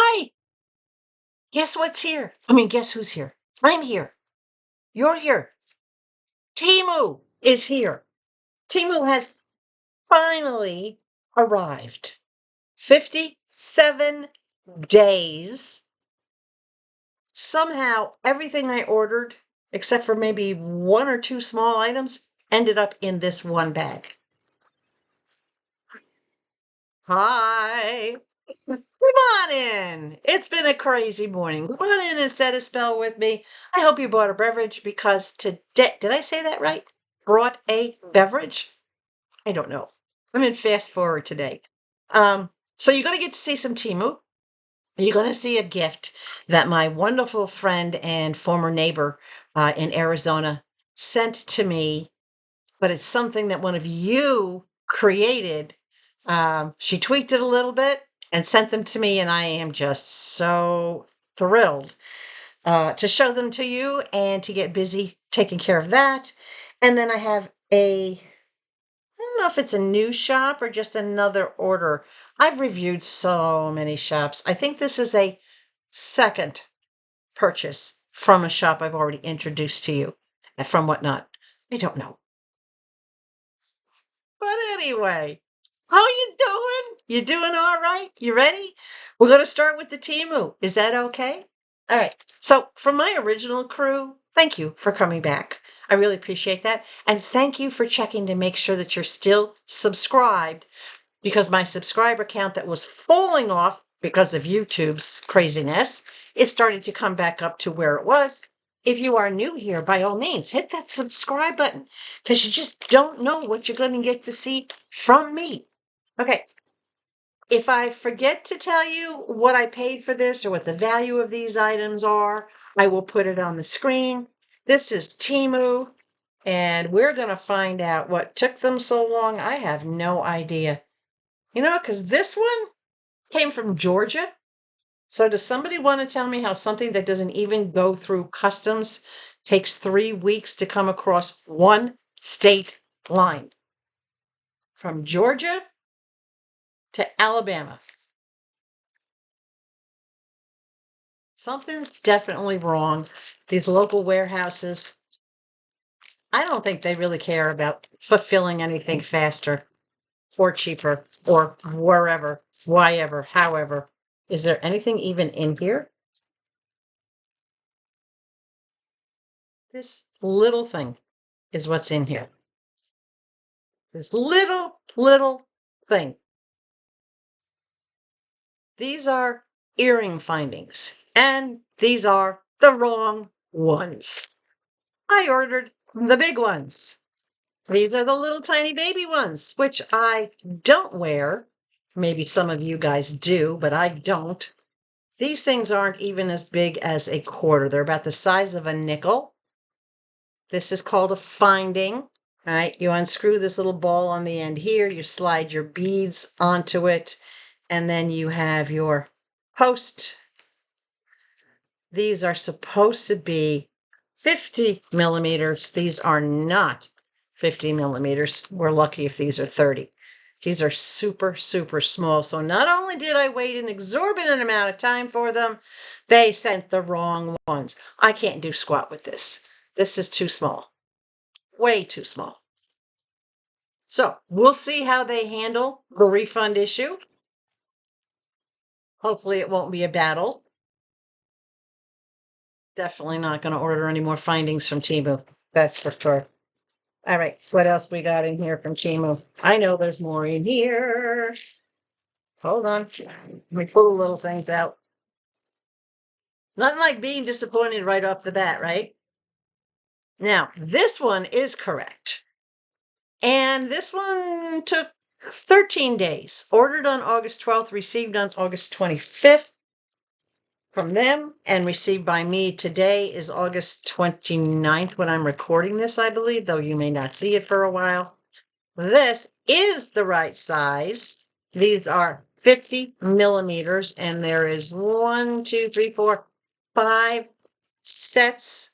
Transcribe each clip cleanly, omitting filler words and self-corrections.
Hi, guess what's here? I mean, guess who's here? I'm here. You're here. Temu is here. Temu has finally arrived. 57 days. Somehow, everything I ordered, except for maybe one or two small items, ended up in this one bag. Hi. Come on in. It's been a crazy morning. Come on in and set a spell with me. I hope you bought a beverage because today, did I say that right? Brought a beverage? I don't know. I'm in fast forward today. So you're going to get to see some Temu. You're going to see a gift that my wonderful friend and former neighbor in Arizona sent to me, but it's something that one of you created. She tweaked it a little bit and sent them to me, and I am just so thrilled to show them to you and to get busy taking care of that. And then I have I don't know if it's a new shop or just another order. I've reviewed so many shops. I think this is a second purchase from a shop I've already introduced to you and from whatnot. I don't know. But anyway, how you doing? You doing all right? You ready? We're going to start with the Temu. Is that okay? All right. So from my original crew, thank you for coming back. I really appreciate that. And thank you for checking to make sure that you're still subscribed, because my subscriber count that was falling off because of YouTube's craziness is starting to come back up to where it was. If you are new here, by all means, hit that subscribe button because you just don't know what you're going to get to see from me. Okay. If I forget to tell you what I paid for this or what the value of these items are, I will put it on the screen. This is Temu, and we're going to find out what took them so long. I have no idea. You know, because this one came from Georgia. So does somebody want to tell me how something that doesn't even go through customs takes 3 weeks to come across one state line? From Georgia to Alabama. Something's definitely wrong. These local warehouses, I don't think they really care about fulfilling anything faster or cheaper or wherever, whyever, however. Is there anything even in here? This little thing is what's in here. This little thing. These are earring findings, and these are the wrong ones. I ordered the big ones. These are the little tiny baby ones, which I don't wear. Maybe some of you guys do, but I don't. These things aren't even as big as a quarter. They're about the size of a nickel. This is called a finding. All right, you unscrew this little ball on the end here, you slide your beads onto it, and then you have your post. These are supposed to be 50 millimeters. These are not 50 millimeters. We're lucky if these are 30. These are super, super small. So not only did I wait an exorbitant amount of time for them, they sent the wrong ones. I can't do squat with this. This is too small. Way too small. So we'll see how they handle the refund issue. Hopefully it won't be a battle. Definitely not going to order any more findings from Temu. That's for sure. All right, what else we got in here from Temu? I know there's more in here. Hold on. Let me pull the little things out. Nothing like being disappointed right off the bat, right? Now, this one is correct. And this one took 13 days. Ordered on August 12th, received on August 25th from them, and received by me today is August 29th when I'm recording this, I believe, though you may not see it for a while. This is the right size. These are 50 millimeters, and there is 1, 2, 3, 4, 5 sets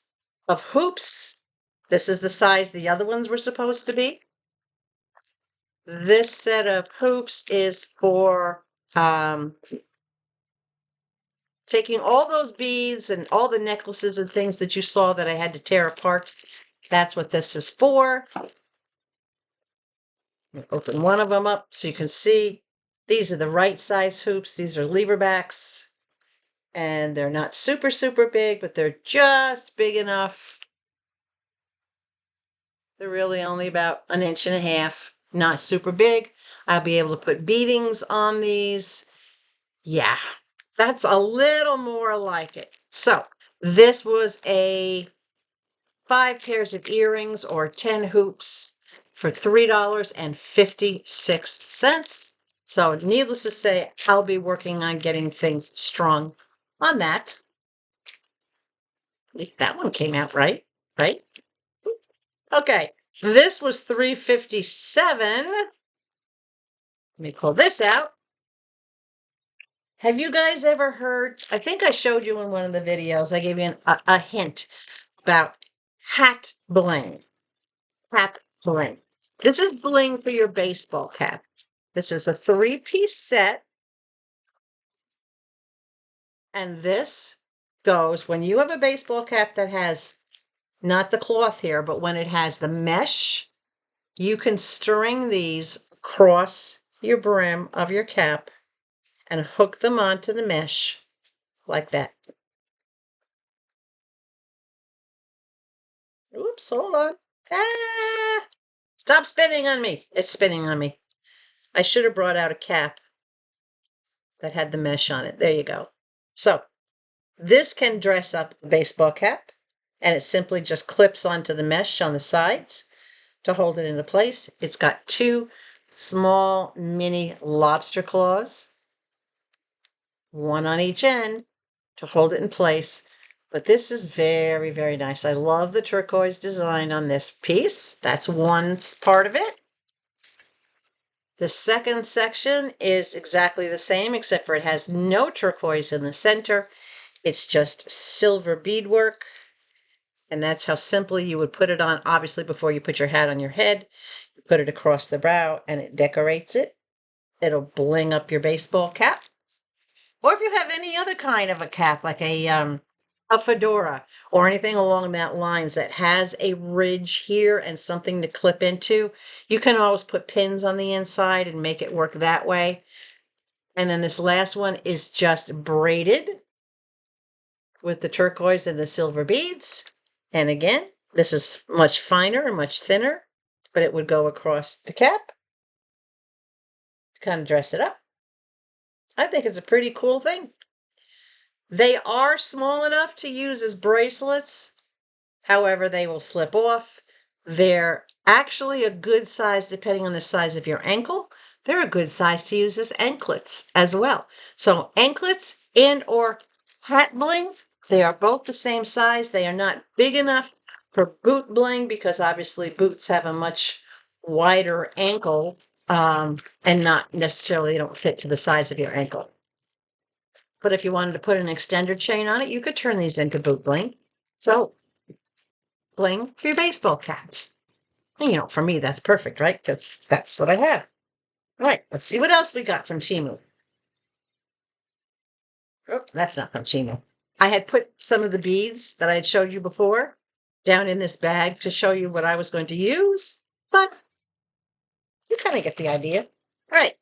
of hoops. This is the size the other ones were supposed to be. This set of hoops is for taking all those beads and all the necklaces and things that you saw that I had to tear apart. That's what this is for. Open one of them up so you can see. These are the right size hoops. These are lever backs. And they're not super, super big, but they're just big enough. They're really only about 1.5 inches, not super big. I'll be able to put beadings on these. Yeah, that's a little more like it. So this was a 5 pairs of earrings or 10 hoops for $3.56. So needless to say, I'll be working on getting things strong on that. That one came out right? Okay, this was $3.57. Let me pull this out. Have you guys ever heard? I think I showed you in one of the videos. I gave you a hint about hat bling. Hat bling. This is bling for your baseball cap. This is a 3-piece set. And this goes when you have a baseball cap that has not the cloth here, but when it has the mesh, you can string these across your brim of your cap and hook them onto the mesh like that. Oops, hold on. Ah! Stop spinning on me. It's spinning on me. I should have brought out a cap that had the mesh on it. There you go. So this can dress up a baseball cap, and it simply just clips onto the mesh on the sides to hold it into place. It's got 2 small mini lobster claws, one on each end to hold it in place. But this is very, very nice. I love the turquoise design on this piece. That's one part of it. The second section is exactly the same, except for it has no turquoise in the center. It's just silver beadwork. And that's how simply you would put it on, obviously, before you put your hat on your head. You put it across the brow and it decorates it. It'll bling up your baseball cap. Or if you have any other kind of a cap, like a fedora or anything along that lines that has a ridge here and something to clip into, you can always put pins on the inside and make it work that way. And then this last one is just braided with the turquoise and the silver beads. And again, this is much finer and much thinner, but it would go across the cap to kind of dress it up. I think it's a pretty cool thing. They are small enough to use as bracelets. However, they will slip off. They're actually a good size, depending on the size of your ankle. They're a good size to use as anklets as well. So anklets and or hat bling, they are both the same size. They are not big enough for boot bling because obviously boots have a much wider ankle and not necessarily, they don't fit to the size of your ankle. But if you wanted to put an extender chain on it, you could turn these into boot bling. So bling for your baseball caps. And, you know, for me, that's perfect, right? Because that's what I have. All right, let's see what else we got from Temu. Oh, that's not from Temu. I had put some of the beads that I had showed you before down in this bag to show you what I was going to use, but you kind of get the idea. All right,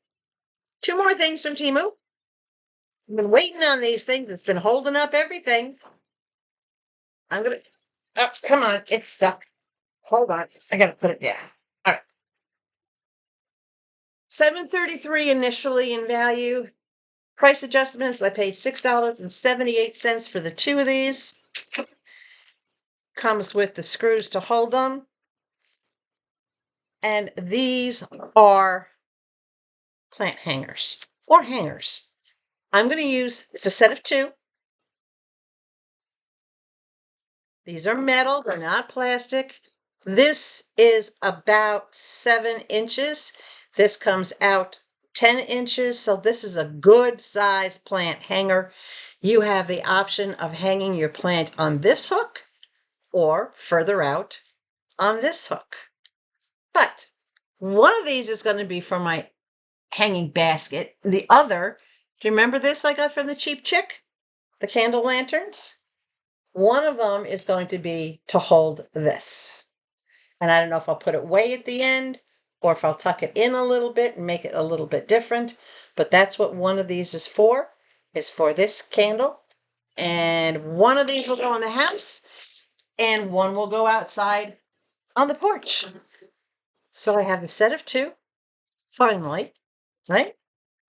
2 more things from Temu. I've been waiting on these things. It's been holding up everything. I'm going to, oh, come on, it's stuck. Hold on, I got to put it down. All right. $7.33 initially in value. Price adjustments, I paid $6.78 for the 2 of these. Comes with the screws to hold them. And these are plant hangers or hangers. I'm going to use, it's a set of 2. These are metal, they're not plastic. This is about 7 inches. This comes out 10 inches. So this is a good size plant hanger. You have the option of hanging your plant on this hook or further out on this hook. But one of these is going to be for my hanging basket. The other, do you remember this I got from the Cheap Chick? the candle lanterns. One of them is going to be to hold this. And I don't know if I'll put it way at the end or if I'll tuck it in a little bit and make it a little bit different. But that's what one of these is for this candle. And one of these will go in the house and one will go outside on the porch. So I have a set of two, finally, right?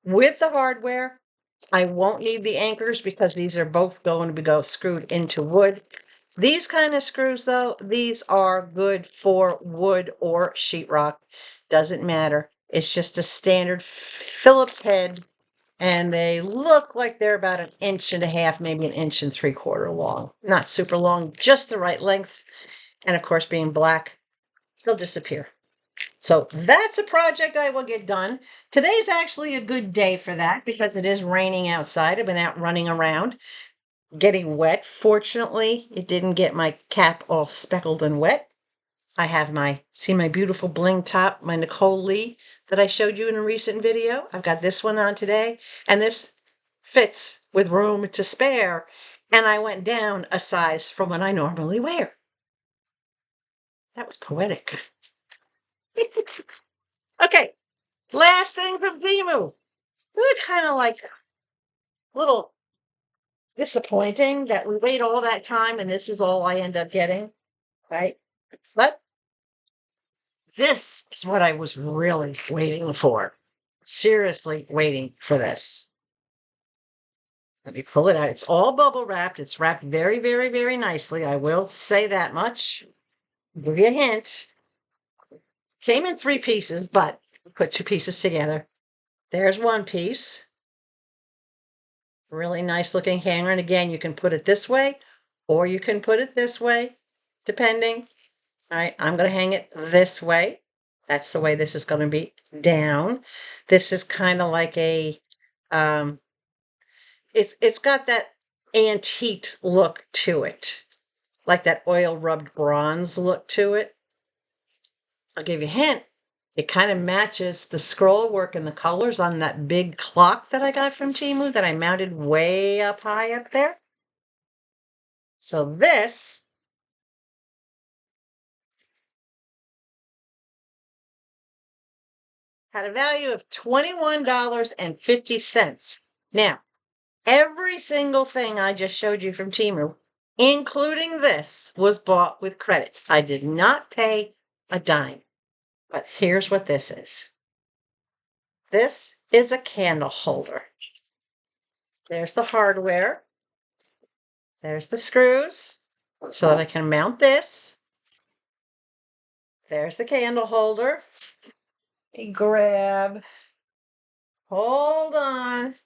With the hardware. I won't need the anchors because these are both going to go screwed into wood. These kind of screws, though, these are good for wood or sheetrock. Doesn't matter. It's just a standard Phillips head, and they look like they're about 1.5 inches, maybe 1.75 inches long. Not super long, just the right length. And of course, being black, they'll disappear. So that's a project I will get done. Today's actually a good day for that because it is raining outside. I've been out running around, getting wet. Fortunately, it didn't get my cap all speckled and wet. I have see my beautiful bling top, my Nicole Lee that I showed you in a recent video. I've got this one on today, and this fits with room to spare. And I went down a size from what I normally wear. That was poetic. Okay, last thing from Temu. Really kind of like a little disappointing that we wait all that time and this is all I end up getting, right? But this is what I was really waiting for. Seriously waiting for this. Let me pull it out. It's all bubble wrapped. It's wrapped very, very, very nicely. I will say that much. Give you a hint. Came in 3 pieces, but put 2 pieces together. There's one piece. Really nice looking hanger. And again, you can put it this way or you can put it this way, depending. All right, I'm going to hang it this way. That's the way this is going to be down. This is kind of like a, it's got that antique look to it, like that oil rubbed bronze look to it. I'll give you a hint. It kind of matches the scroll work and the colors on that big clock that I got from Temu that I mounted way up high up there. So this had a value of $21.50. Now, every single thing I just showed you from Temu, including this, was bought with credits. I did not pay a dime. But here's what this is. This is a candle holder. There's the hardware. There's the screws so that I can mount this. There's the candle holder. Let me grab. Hold on.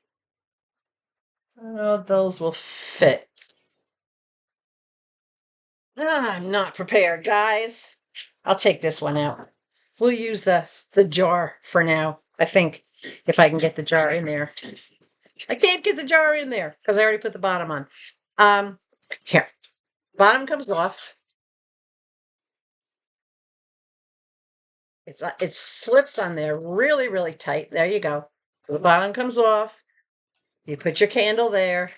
Oh, those will fit. I'm not prepared, guys. I'll take this one out. We'll use the jar for now. I think if I can get the jar in there. I can't get the jar in there because I already put the bottom on. Here. Bottom comes off. It slips on there really, really tight. There you go. The bottom comes off. You put your candle there.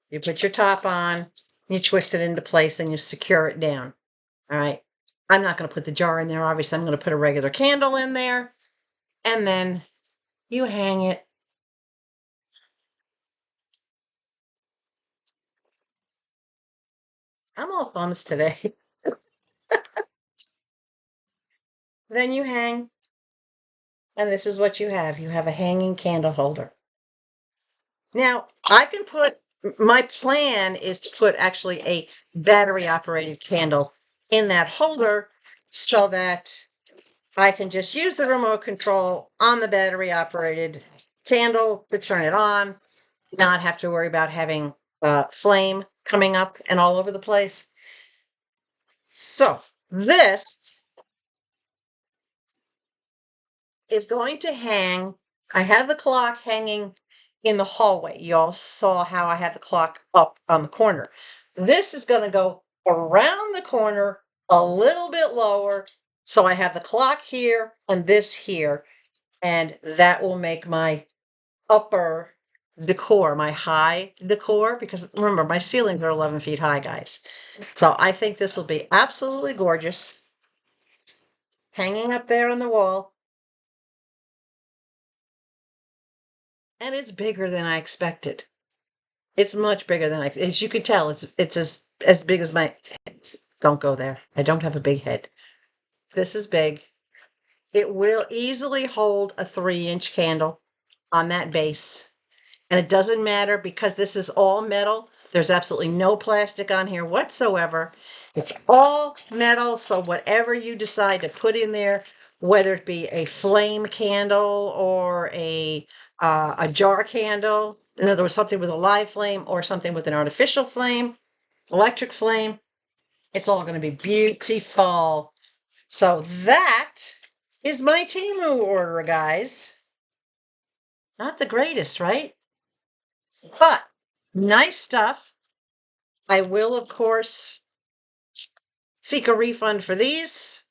You put your top on. You twist it into place and you secure it down. All right. I'm not going to put the jar in there. Obviously, I'm going to put a regular candle in there. And then you hang it. I'm all thumbs today. Then you hang. And this is what you have. You have a hanging candle holder. Now, my plan is to put actually a battery operated candle in that holder so that I can just use the remote control on the battery operated candle to turn it on, not have to worry about having flame coming up and all over the place. So this is going to hang. I have the clock hanging in the hallway. You all saw how I have the clock up on the corner. This is going to go around the corner a little bit lower. So I have the clock here and this here, and that will make my upper decor, my high decor, because remember, my ceilings are 11 feet high, guys. So I think this will be absolutely gorgeous. Hanging up there on the wall. And it's bigger than I expected. It's much bigger than as you can tell, it's as big as my head. Don't go there. I don't have a big head. This is big. It will easily hold a 3-inch candle on that base. And it doesn't matter because this is all metal. There's absolutely no plastic on here whatsoever. It's all metal, so whatever you decide to put in there, whether it be a flame candle or a jar candle, in other words, something with a live flame or something with an artificial flame, electric flame, it's all going to be beautiful. So that is my Temu order, guys. Not the greatest, right? But nice stuff. I will, of course, seek a refund for these.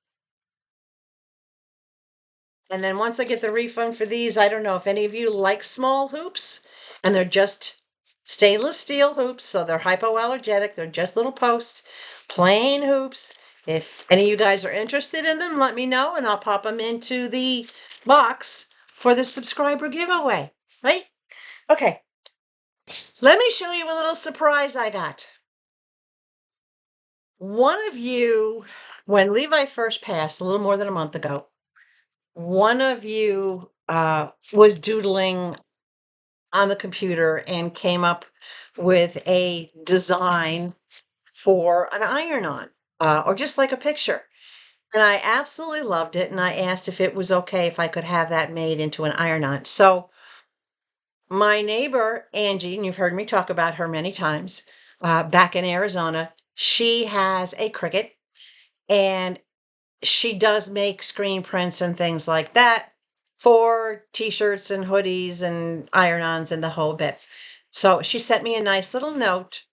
And then once I get the refund for these, I don't know if any of you like small hoops, and they're just stainless steel hoops, so they're hypoallergenic. They're just little posts, plain hoops. If any of you guys are interested in them, let me know, and I'll pop them into the box for the subscriber giveaway, right? Okay, let me show you a little surprise I got. One of you, when Levi first passed a little more than a month ago, one of you was doodling on the computer and came up with a design for an iron-on, or just like a picture. And I absolutely loved it. And I asked if it was okay if I could have that made into an iron-on. So my neighbor, Angie, and you've heard me talk about her many times, back in Arizona, she has a Cricut, and she does make screen prints and things like that for t-shirts and hoodies and iron-ons and the whole bit. So she sent me a nice little note,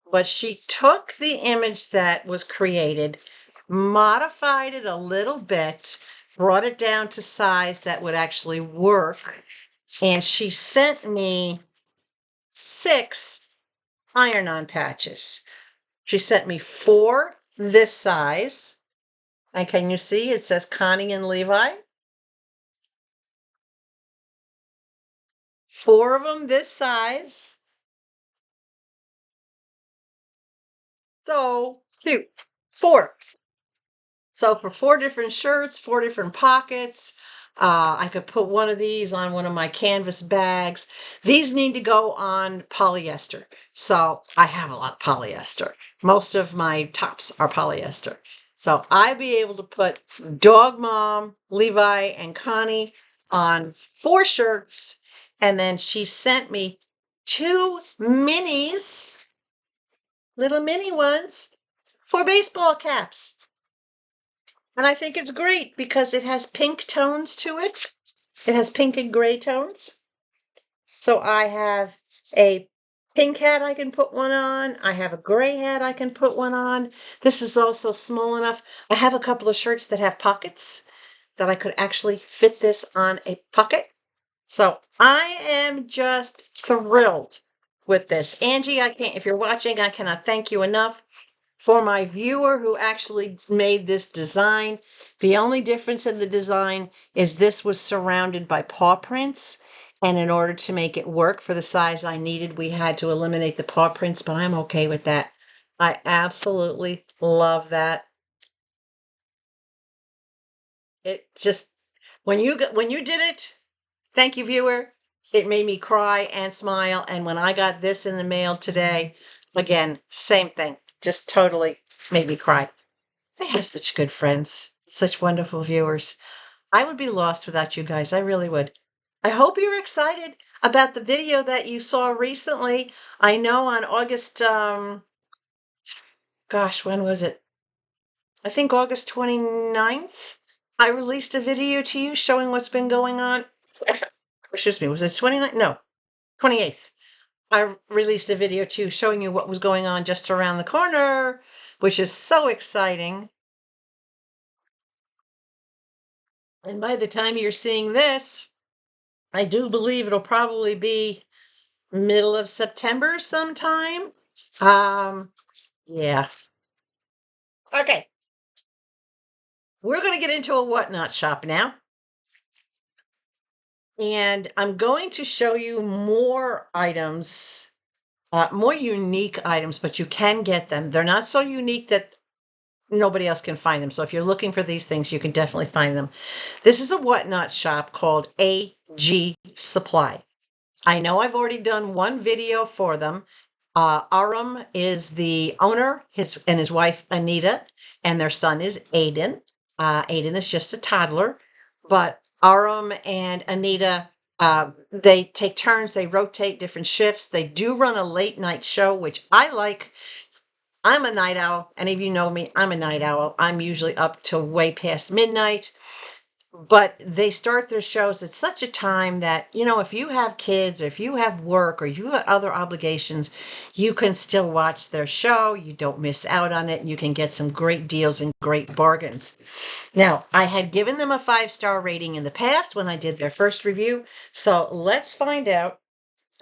but she took the image that was created, modified it a little bit, brought it down to size that would actually work, and she sent me 6 iron-on patches. She sent me 4 this size. And can you see it says Connie and Levi? 4 of them this size. So cute. 4. So for 4 different shirts, 4 different pockets, I could put one of these on one of my canvas bags. These need to go on polyester. So I have a lot of polyester. Most of my tops are polyester. So I'd be able to put Dog Mom, Levi, and Connie on 4 shirts. And then she sent me 2 minis, little mini ones, for baseball caps. And I think it's great because it has pink tones to it. It has pink and gray tones. So I have a pink hat I can put one on. I have a gray hat I can put one on. This is also small enough. I have a couple of shirts that have pockets that I could actually fit this on a pocket. So I am just thrilled with this. Angie, if you're watching, I cannot thank you enough. For my viewer who actually made this design, the only difference in the design is this was surrounded by paw prints. And in order to make it work for the size I needed, we had to eliminate the paw prints, but I'm okay with that. I absolutely love that. It just, when you did it, thank you, viewer. It made me cry and smile. And when I got this in the mail today, again, same thing. Just totally made me cry. I have such good friends, such wonderful viewers. I would be lost without you guys. I really would. I hope you're excited about the video that you saw recently. I know on August, gosh, when was it? I think August 29th, I released a video to you showing what's been going on. Excuse me, was it 29th? No, 28th. I released a video to you showing you what was going on just around the corner, which is so exciting. And by the time you're seeing this, I do believe it'll probably be middle of September sometime. Yeah. Okay. We're going to get into a whatnot shop now. And I'm going to show you more items, more unique items, but you can get them. They're not so unique that nobody else can find them. So if you're looking for these things, you can definitely find them. This is a whatnot shop called AGSupply. I know I've already done one video for them. Aram is the owner, and his wife Anita, and their son is Aiden. Aiden is just a toddler, but Aram and Anita, they take turns. They rotate different shifts. They do run a late night show, which I like. I'm a night owl. Any of you know me, I'm a night owl. I'm usually up till way past midnight. But they start their shows at such a time that, if you have kids or if you have work or you have other obligations, you can still watch their show. You don't miss out on it. And you can get some great deals and great bargains. Now, I had given them a 5-star rating in the past when I did their first review. So let's find out.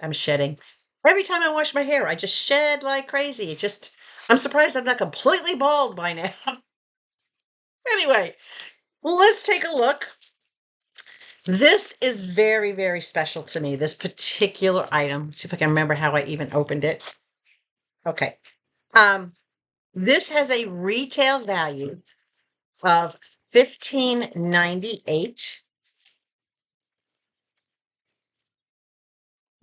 I'm shedding. Every time I wash my hair, I just shed like crazy. I'm surprised I'm not completely bald by now. Anyway, let's take a look. This is very, very special to me, this particular item. Let's see if I can remember how I even opened it. Okay. This has a retail value of $15.98.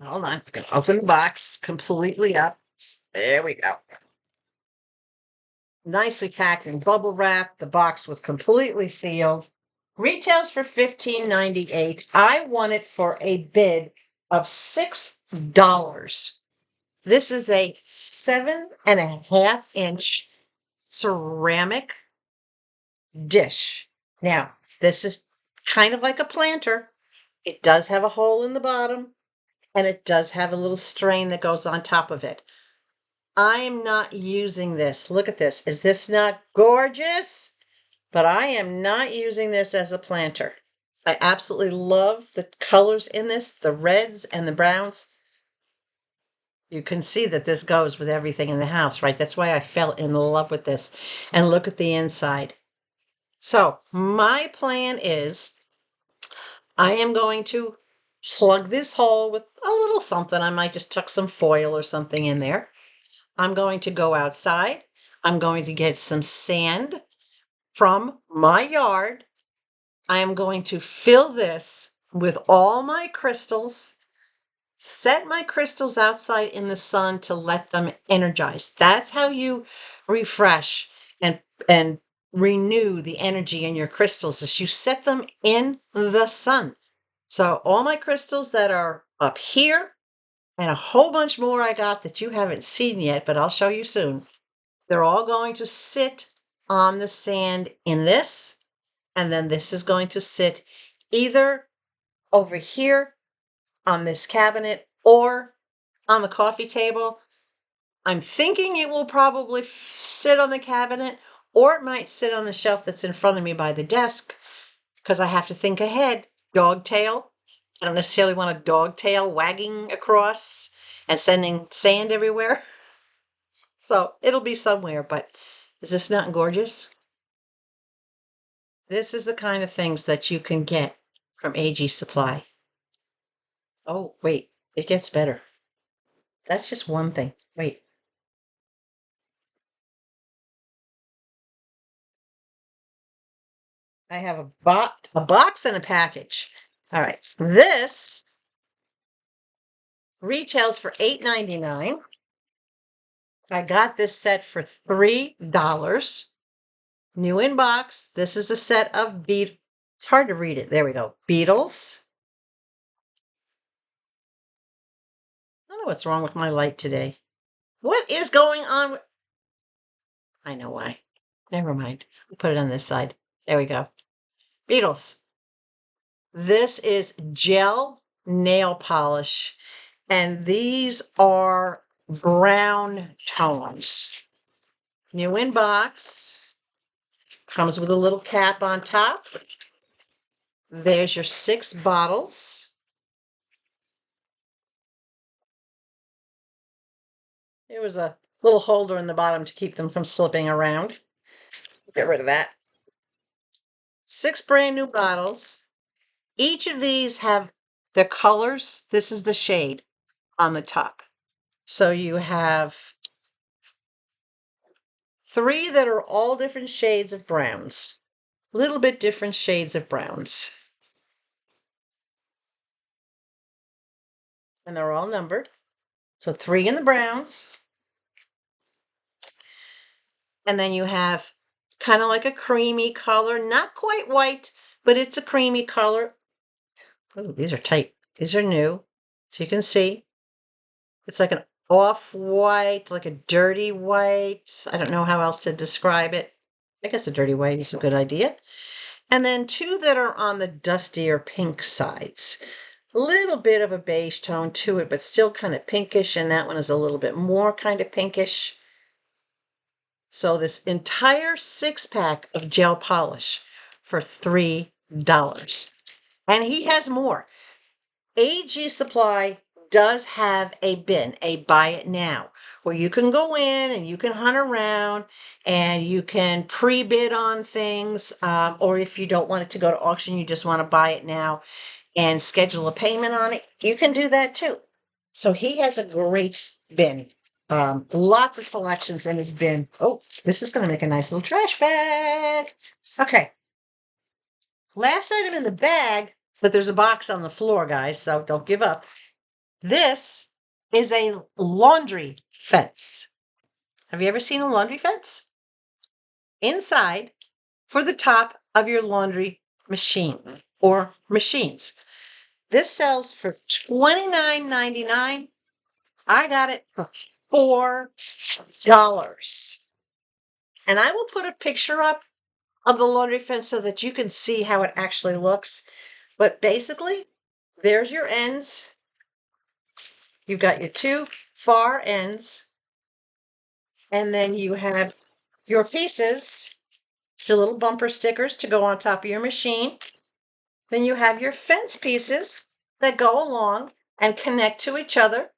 Hold on. I'm going to open the box completely up. There we go. Nicely packed in bubble wrap. The box was completely sealed. Retails for $15.98. I won it for a bid of $6. This is a 7.5-inch ceramic dish. Now, this is kind of like a planter. It does have a hole in the bottom, and it does have a little strain that goes on top of it. I'm not using this. Look at this. Is this not gorgeous? But I am not using this as a planter. I absolutely love the colors in this, the reds and the browns. You can see that this goes with everything in the house, right? That's why I fell in love with this. And look at the inside. So my plan is I am going to plug this hole with a little something. I might just tuck some foil or something in there. I'm going to go outside. I'm going to get some sand from my yard. I am going to fill this with all my crystals, set my crystals outside in the sun to let them energize. That's how you refresh and renew the energy in your crystals, is you set them in the sun. So all my crystals that are up here and a whole bunch more I got that you haven't seen yet, but I'll show you soon. They're all going to sit on the sand in this, and then this is going to sit either over here on this cabinet or on the coffee table. I'm thinking it will probably sit on the cabinet, or it might sit on the shelf that's in front of me by the desk, because I have to think ahead. Dog tail. I don't necessarily want a dog tail wagging across and sending sand everywhere. So it'll be somewhere, but is this not gorgeous? This is the kind of things that you can get from AGSupply. Oh, wait, it gets better. That's just one thing. Wait. I have a box and a package. All right. This retails for $8.99. I got this set for $3. New in box. This is a set of it's hard to read it. There we go. Beetles. I don't know what's wrong with my light today. What is going on? I know why. Never mind. We'll put it on this side. There we go. Beetles. This is gel nail polish, and these are brown tones. New in box. Comes with a little cap on top. There's your 6 bottles. It was a little holder in the bottom to keep them from slipping around. Get rid of that. 6 brand new bottles. Each of these have their colors. This is the shade on the top. So you have 3 that are all different shades of browns. Little bit different shades of browns. And they're all numbered. So 3 in the browns. And then you have kind of like a creamy color, not quite white, but it's a creamy color. Oh, these are tight. These are new. So you can see it's like an off-white, like a dirty white. I don't know how else to describe it. I guess a dirty white is a good idea. And then 2 that are on the dustier pink sides. A little bit of a beige tone to it, but still kind of pinkish. And that one is a little bit more kind of pinkish. So this entire 6-pack of gel polish for $3. And he has more. AGSupply does have a bin, a buy it now, where you can go in and you can hunt around and you can pre-bid on things. Or if you don't want it to go to auction, you just want to buy it now and schedule a payment on it, you can do that too. So he has a great bin. Lots of selections in his bin. Oh, this is going to make a nice little trash bag. Okay. Last item in the bag, but there's a box on the floor, guys, so don't give up. This is a laundry fence. Have you ever seen a laundry fence? Inside for the top of your laundry machine or machines. This sells for $29.99. I got it for $4. And I will put a picture up of the laundry fence so that you can see how it actually looks. But basically, there's your ends. You've got your 2 far ends. And then you have your pieces, your little bumper stickers to go on top of your machine. Then you have your fence pieces that go along and connect to each other.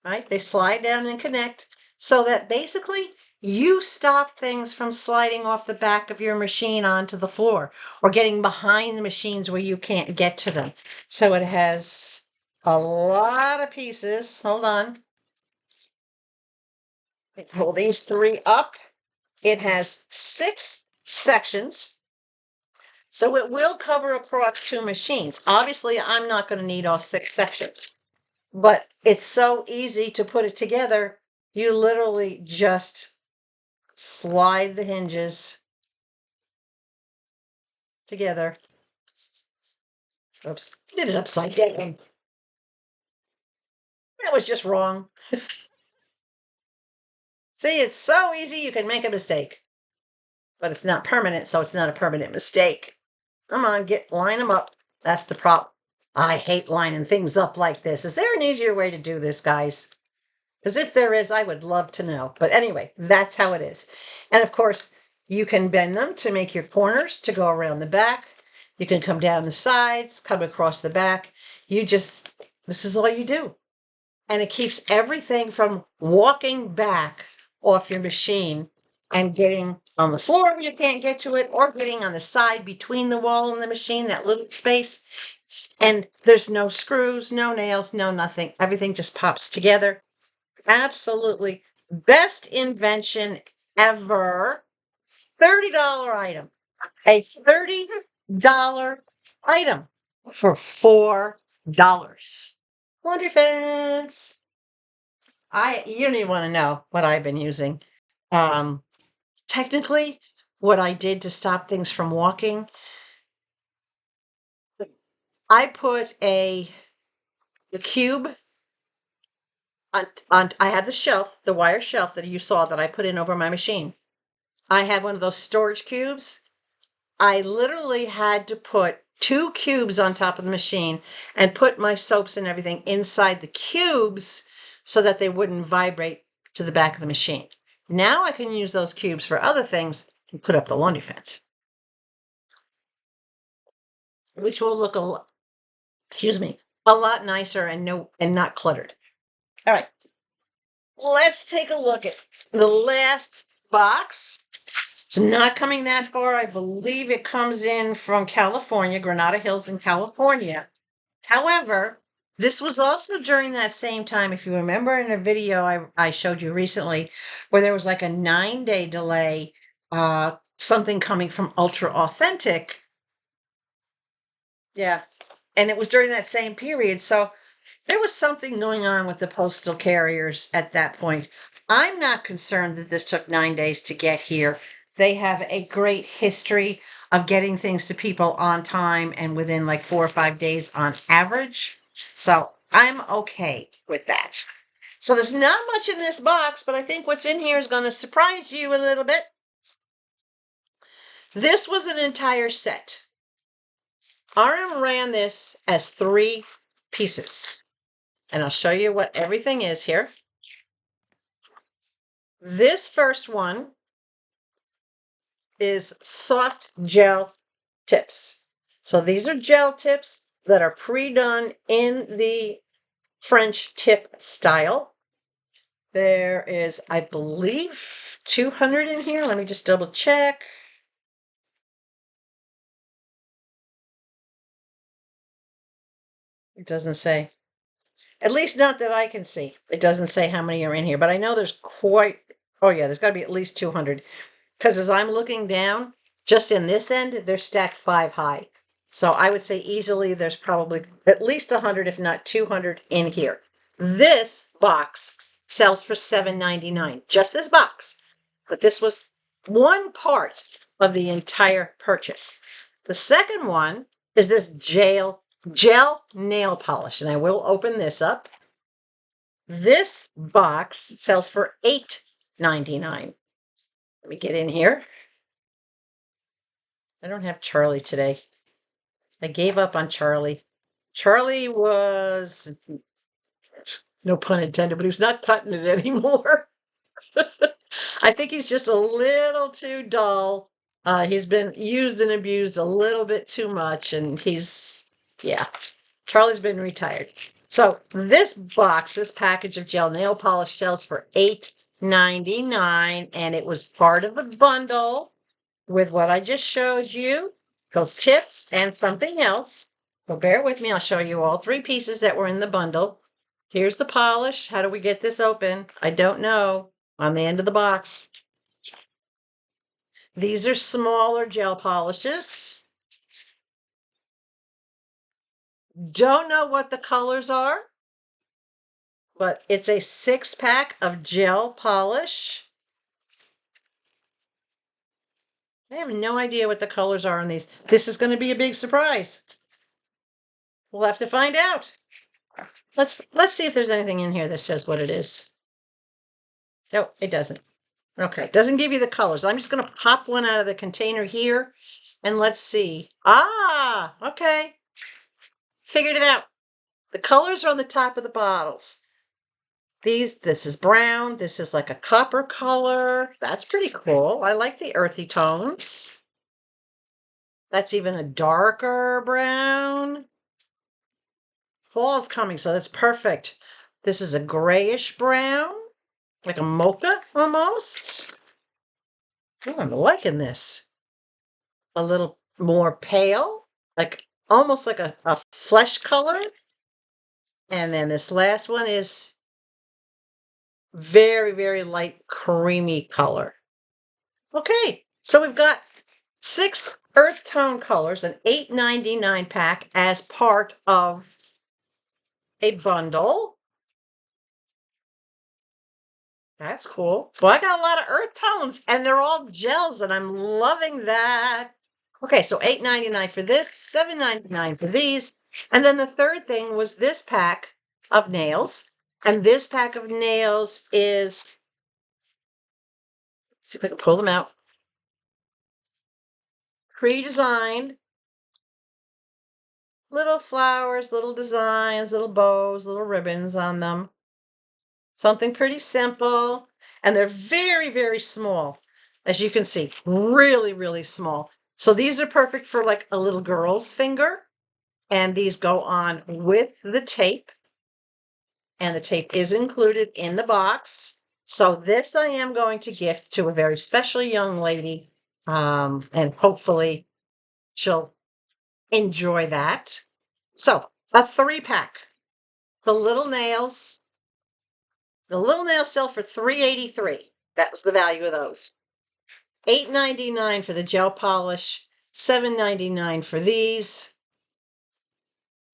Right? They slide down and connect so that basically you stop things from sliding off the back of your machine onto the floor or getting behind the machines where you can't get to them. So it has a lot of pieces. Hold on. Pull these 3 up. It has 6 sections. So it will cover across 2 machines. Obviously, I'm not going to need all 6 sections. But it's so easy to put it together. You literally just slide the hinges together. Oops, did it upside down. That was just wrong. See, it's so easy you can make a mistake. But it's not permanent, so it's not a permanent mistake. Come on, line them up. That's the problem. I hate lining things up like this. Is there an easier way to do this, guys? Because if there is, I would love to know. But anyway, that's how it is. And of course, you can bend them to make your corners to go around the back. You can come down the sides, come across the back. This is all you do. And it keeps everything from walking back off your machine and getting on the floor where you can't get to it, or getting on the side between the wall and the machine, that little space. And there's no screws, no nails, no nothing. Everything just pops together. Absolutely best invention ever. $30 item. A $30 item for $4. Laundry fence. You don't even want to know what I've been using. Technically, what I did to stop things from walking, I put the cube on, I had the shelf, the wire shelf that you saw that I put in over my machine. I have one of those storage cubes. I literally had to put 2 cubes on top of the machine and put my soaps and everything inside the cubes so that they wouldn't vibrate to the back of the machine. Now I can use those cubes for other things and put up the laundry fence, which will look a lot nicer and not cluttered. All right. let's take a look at the last box. It's not coming that far. I believe it comes in from California, Granada Hills in California. However, this was also during that same time, if you remember in a video I showed you recently, where there was like a 9-day delay, something coming from UltraAuthentic. Yeah. And it was during that same period. So there was something going on with the postal carriers at that point. I'm not concerned that this took 9 days to get here. They have a great history of getting things to people on time and within like 4 or 5 days on average. So I'm okay with that. So there's not much in this box, but I think what's in here is going to surprise you a little bit. This was an entire set. RM ran this as 3 pieces. And I'll show you what everything is here. This first one is soft gel tips. So these are gel tips that are pre-done in the French tip style. There is, I believe, 200 in here. Let me just double check. It doesn't say. At least not that I can see. It doesn't say how many are in here, but I know there's quite, oh yeah, there's got to be at least 200. Because as I'm looking down, just in this end, they're stacked 5 high. So I would say easily there's probably at least 100, if not 200 in here. This box sells for $7.99, just this box. But this was one part of the entire purchase. The second one is this gel nail polish, and I will open this up. This box sells for $8.99. Let me get in here. I don't have Charlie today. I gave up on Charlie. Charlie was, no pun intended, but he was not cutting it anymore. I think he's just a little too dull. He's been used and abused a little bit too much, and yeah, Charlie's been retired. So this box, this package of gel nail polish sells for $8.99, and it was part of a bundle with what I just showed you, those tips and something else. So bear with me. I'll show you all 3 pieces that were in the bundle. Here's the polish. How do we get this open? I don't know. On the end of the box. These are smaller gel polishes. Don't know what the colors are, but it's a 6-pack of gel polish. I have no idea what the colors are on these. This is going to be a big surprise. We'll have to find out. Let's see if there's anything in here that says what it is. No, it doesn't. Okay, it doesn't give you the colors. I'm just going to pop one out of the container here, and let's see. Ah, okay. Figured it out. The colors are on the top of the bottles. This is brown. This is like a copper color. That's pretty cool. I like the earthy tones. That's even a darker brown. Fall's coming, so that's perfect. This is a grayish brown, like a mocha almost. Oh, I'm liking this. A little more pale, like almost like a flesh color. And then this last one is very, very light creamy color. Okay, so we've got 6 earth tone colors, an $8.99 pack as part of a bundle. That's cool. Well, I got a lot of earth tones, and they're all gels, and I'm loving that. Okay, so $8.99 for this, $7.99 for these. And then the third thing was this pack of nails. And this pack of nails is, let's see if I can pull them out, pre-designed. Little flowers, little designs, little bows, little ribbons on them. Something pretty simple. And they're very, very small. As you can see, really, really small. So these are perfect for like a little girl's finger. And these go on with the tape. and the tape is included in the box. So this I am going to gift to a very special young lady, and hopefully she'll enjoy that. So a 3-pack. The little nails sell for $3.83. That was the value of those. $8.99 for the gel polish, $7.99 for these.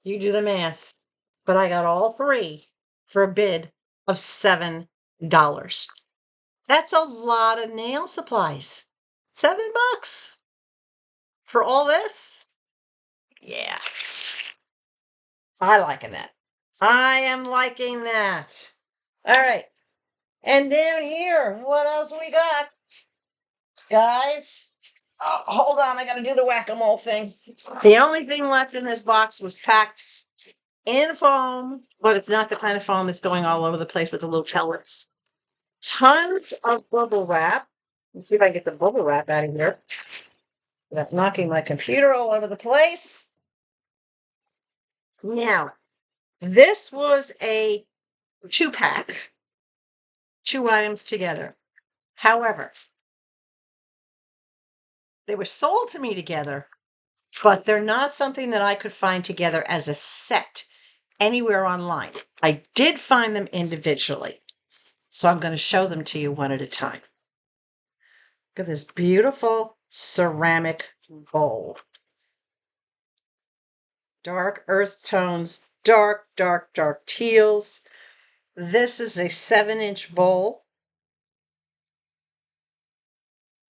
You do the math. But I got all 3 for a bid of $7. That's a lot of nail supplies. $7 for all this? Yeah. I liking that. I am liking that. All right. And down here, what else we got? Guys, oh, hold on. I got to do the whack-a-mole thing. The only thing left in this box was packed in foam, but it's not the kind of foam that's going all over the place with the little pellets. Tons of bubble wrap. Let's see if I can get the bubble wrap out of here without knocking my computer all over the place. Now, this was a 2-pack, 2 items together. However, they were sold to me together, but they're not something that I could find together as a set anywhere online. I did find them individually, so I'm going to show them to you one at a time. Look at this beautiful ceramic bowl. Dark earth tones, dark teals. This is a 7-inch bowl.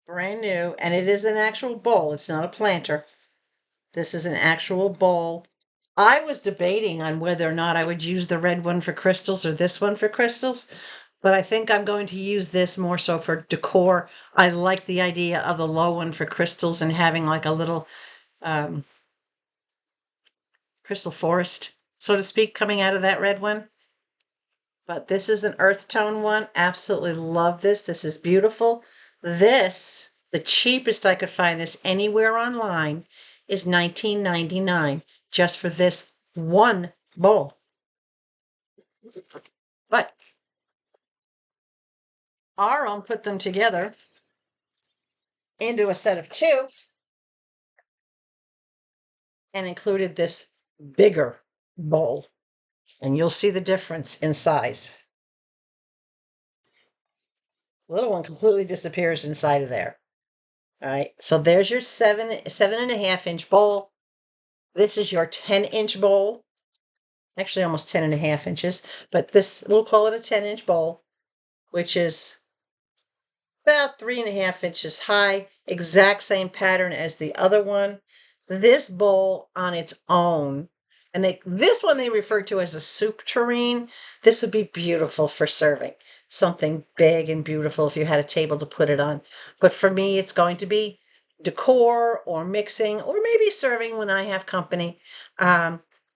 Brand new, and it is an actual bowl. It's not a planter. This is an actual bowl. I was debating on whether or not I would use the red one for crystals or this one for crystals, but I think I'm going to use this more so for decor. I like the idea of the low one for crystals and having like a little crystal forest, so to speak, coming out of that red one. But this is an earth tone one. Absolutely love this. This is beautiful. This, the cheapest I could find this anywhere online, is $19.99 just for this one bowl. But Aram put them together into a set of 2 and included this bigger bowl. And you'll see the difference in size. The little one completely disappears inside of there. All right, so there's your 7.5-inch bowl. This is your 10-inch bowl. Actually, almost 10.5 inches, but this, we'll call it a 10-inch bowl, which is about 3.5 inches high. Exact same pattern as the other one. This bowl on its own, and this one they refer to as a soup tureen. This would be beautiful for serving something big and beautiful if you had a table to put it on. But for me, it's going to be decor or mixing or maybe serving when I have company.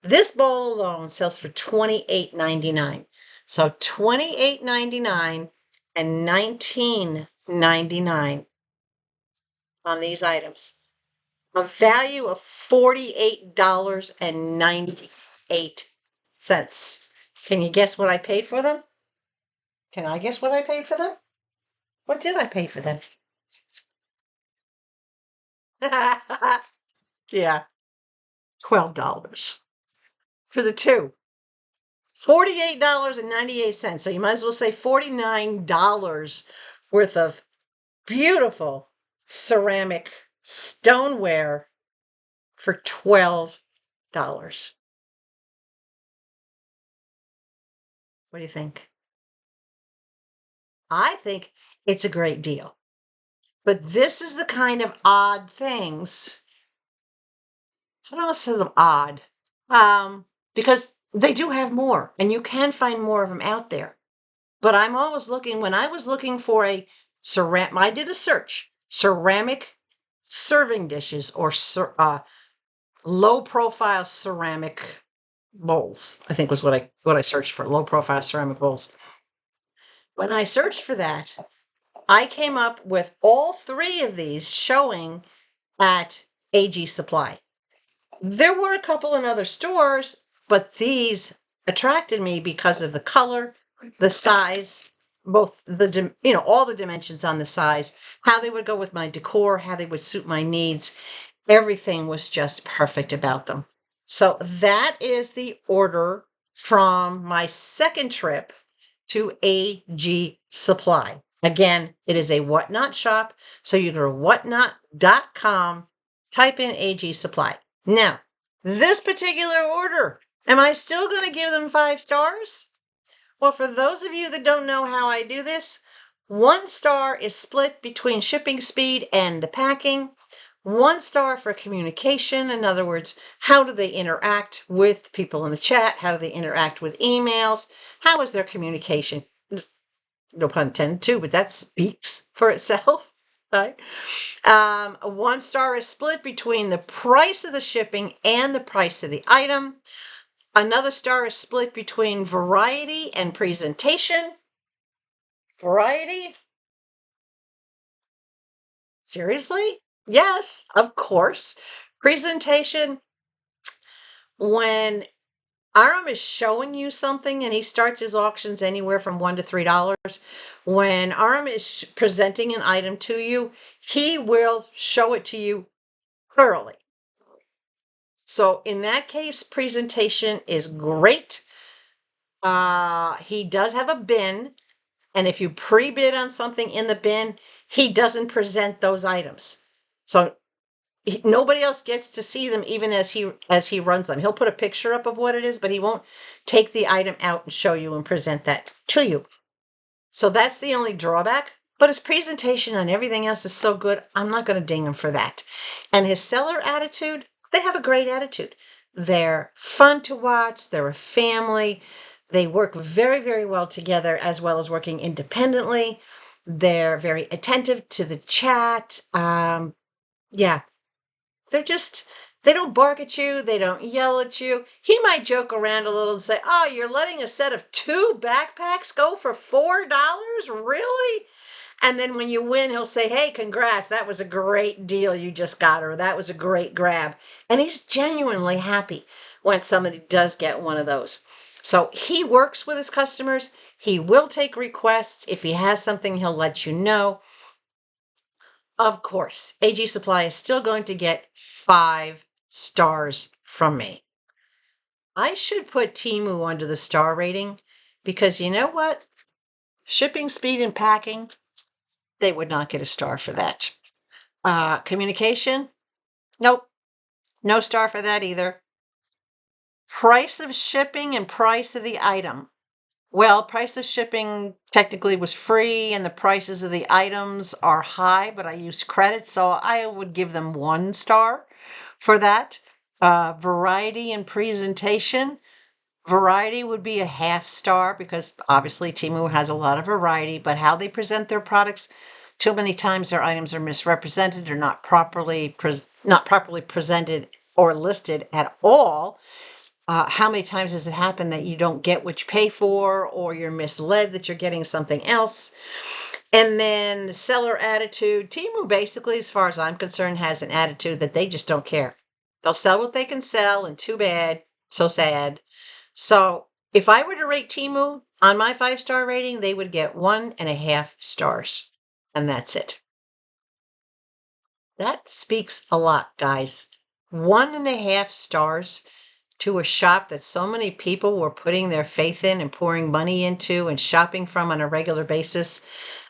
This bowl alone sells for $28.99. So $28.99 and $19.99 on these items. A value of $48.98. Can you guess what I paid for them? Can I guess what I paid for them? What did I pay for them? Yeah, $12 for the 2. $48.98. So you might as well say $49 worth of beautiful ceramic stoneware for $12. What do you think? I think it's a great deal. But this is the kind of odd things. I don't want to say them odd. Because they do have more, and you can find more of them out there. But I'm always looking, when I was looking for a ceramic, I did a search, ceramic serving dishes or low profile ceramic bowls, I think was what I searched for, low profile ceramic bowls. When I searched for that, I came up with all 3 of these showing at AGSupply. There were a couple in other stores, but these attracted me because of the color, the size, both all the dimensions on the size, how they would go with my decor, how they would suit my needs. Everything was just perfect about them. So that is the order from my second trip to AGSupply. Again, it is a whatnot shop. So you go to whatnot.com, type in AGSupply. Now, this particular order, am I still going to give them 5 stars? Well, for those of you that don't know how I do this, 1 star is split between shipping speed and the packing. 1 star for communication. In other words, how do they interact with people in the chat? How do they interact with emails? How is their communication? No pun intended too, but that speaks for itself, right? 1 star is split between the price of the shipping and the price of the item. Another star is split between variety and presentation. Variety? Seriously? Yes, of course. Presentation, when Aram is showing you something and he starts his auctions anywhere from $1 to $3, when Aram is presenting an item to you, he will show it to you thoroughly. So in that case, presentation is great. He does have a bin, and if you pre-bid on something in the bin, he doesn't present those items. So nobody else gets to see them even as he runs them. He'll put a picture up of what it is, but he won't take the item out and show you and present that to you. So that's the only drawback. But his presentation on everything else is so good, I'm not going to ding him for that. And his seller attitude, they have a great attitude. They're fun to watch. They're a family. They work very, very well together, as well as working independently. They're very attentive to the chat. Yeah, they don't bark at you. They don't yell at you. He might joke around a little and say, "Oh, you're letting a set of 2 backpacks go for $4? Really?" And then when you win, he'll say, "Hey, congrats. That was a great deal you just got," or "That was a great grab." And he's genuinely happy when somebody does get one of those. So he works with his customers. He will take requests. If he has something, he'll let you know. Of course, AGSupply is still going to get 5 stars from me. I should put Temu under the star rating because you know what? Shipping speed and packing, they would not get a star for that. Communication, nope, no star for that either. Price of shipping and price of the item. Well, price of shipping technically was free and the prices of the items are high, but I used credit, so I would give them 1 star for that. Variety and presentation. Variety would be a 1/2 star because obviously Temu has a lot of variety, but how they present their products, too many times their items are misrepresented or not properly presented or listed at all. How many times has it happened that you don't get what you pay for, or you're misled that you're getting something else? And then seller attitude. Temu basically, as far as I'm concerned, has an attitude that they just don't care. They'll sell what they can sell, and too bad, so sad. So if I were to rate Temu on my 5-star rating, they would get 1.5 stars. And that's it. That speaks a lot, guys. 1.5 stars to a shop that so many people were putting their faith in and pouring money into and shopping from on a regular basis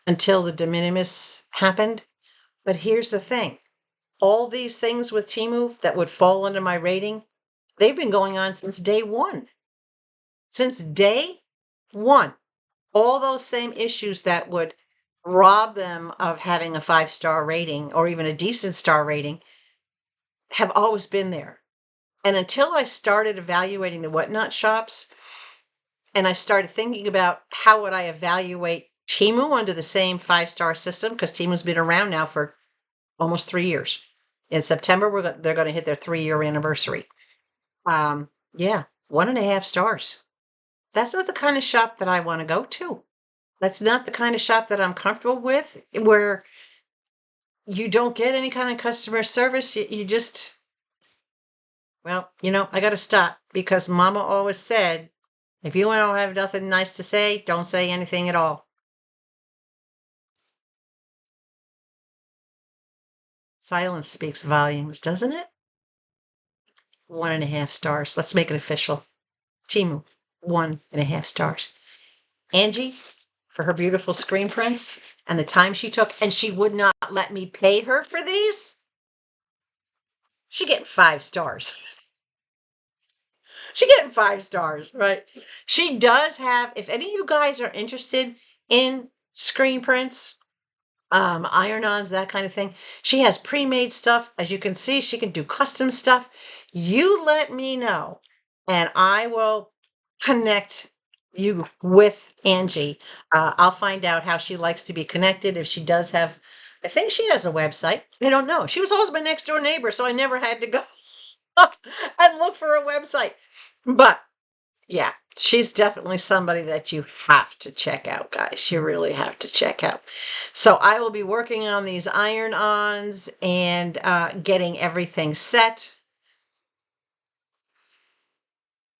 until the de minimis happened. But here's the thing. All these things with Temu that would fall under my rating, they've been going on since day one. Since day one. All those same issues that would rob them of having a 5-star rating or even a decent star rating have always been there. And until I started evaluating the whatnot shops and I started thinking about how would I evaluate Temu under the same 5-star system, because Temu's been around now for almost 3 years. In September, they're going to hit their 3-year anniversary. Yeah, 1.5 stars. That's not the kind of shop that I want to go to. That's not the kind of shop that I'm comfortable with, where you don't get any kind of customer service. You just, well, I got to stop because Mama always said, If you don't have nothing nice to say, don't say anything at all. Silence speaks volumes, doesn't it? 1.5 stars. Let's make it official. Temu, 1.5 stars. Angie, for her beautiful screen prints and the time she took, and she would not let me pay her for these. She getting 5 stars. She getting 5 stars, right? She does have, if any of you guys are interested in screen prints, iron-ons, that kind of thing, she has pre-made stuff. As you can see, she can do custom stuff. You let me know, and I will connect you with Angie. I'll find out how she likes to be connected. If she does have, I think she has a website. I don't know. She was always my next door neighbor, so I never had to go and look for a website. But yeah, she's definitely somebody that you have to check out, guys. You really have to check out. So I will be working on these iron-ons and getting everything set.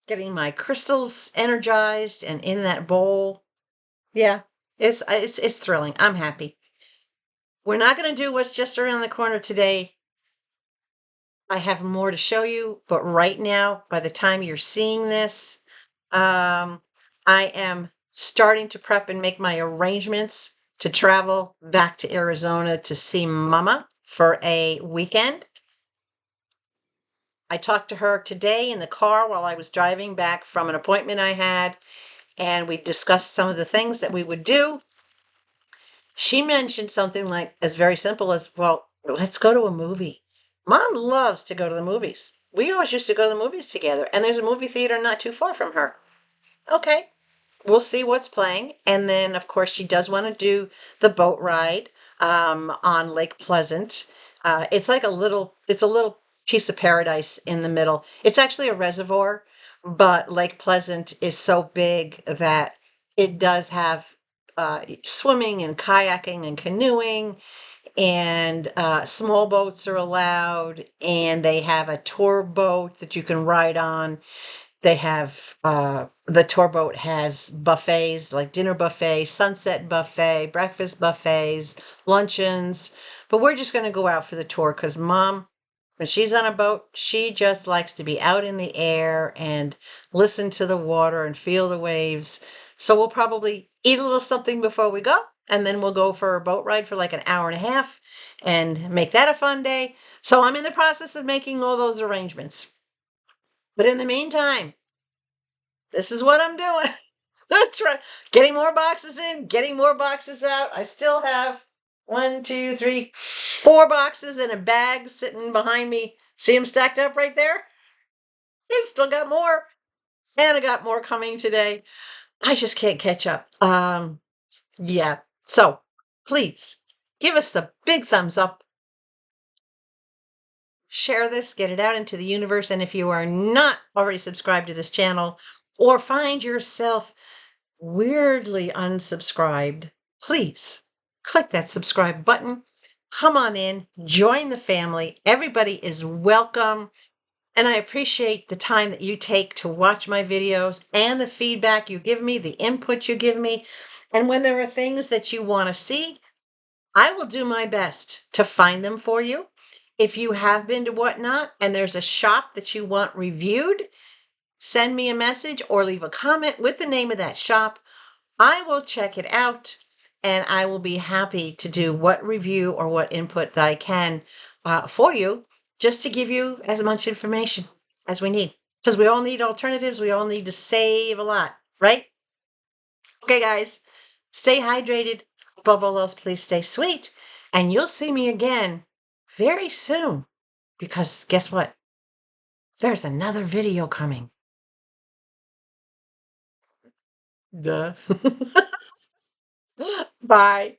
Getting my crystals energized and in that bowl. Yeah, it's thrilling. I'm happy. We're not going to do what's just around the corner today. I have more to show you, but right now, by the time you're seeing this, I am starting to prep and make my arrangements to travel back to Arizona to see Mama for a weekend. I talked to her today in the car while I was driving back from an appointment I had, and we discussed some of the things that we would do. She mentioned something like as very simple as, well, let's go to a movie. Mom loves to go to the movies. We always used to go to the movies together, and there's a movie theater not too far from her. Okay, we'll see what's playing. And then, of course, she does want to do the boat ride on Lake Pleasant. It's like it's a little piece of paradise in the middle. It's actually a reservoir, but Lake Pleasant is so big that it does have swimming and kayaking and canoeing, and small boats are allowed, and they have a tour boat that you can ride on. They have the tour boat has buffets like dinner buffet, sunset buffet, breakfast buffets, luncheons. But we're just going to go out for the tour because Mom, when she's on a boat, she just likes to be out in the air and listen to the water and feel the waves. So we'll probably eat a little something before we go, and then we'll go for a boat ride for like an hour and a half and make that a fun day. So I'm in the process of making all those arrangements. But in the meantime, this is what I'm doing. That's right. Getting more boxes in, getting more boxes out. I still have 1, 2, 3, 4 boxes in a bag sitting behind me. See them stacked up right there? I still got more. And I got more coming today. I just can't catch up. Yeah. So please give us the big thumbs up. Share this, get it out into the universe. And if you are not already subscribed to this channel or find yourself weirdly unsubscribed, please click that subscribe button. Come on in, join the family. Everybody is welcome. And I appreciate the time that you take to watch my videos and the feedback you give me, the input you give me. And when there are things that you want to see, I will do my best to find them for you. If you have been to Whatnot and there's a shop that you want reviewed, send me a message or leave a comment with the name of that shop. I will check it out, and I will be happy to do what review or what input that I can for you, just to give you as much information as we need. Because we all need alternatives. We all need to save a lot, right? Okay, guys, stay hydrated. Above all else, please stay sweet. And you'll see me again very soon. Because guess what? There's another video coming. Duh. Bye.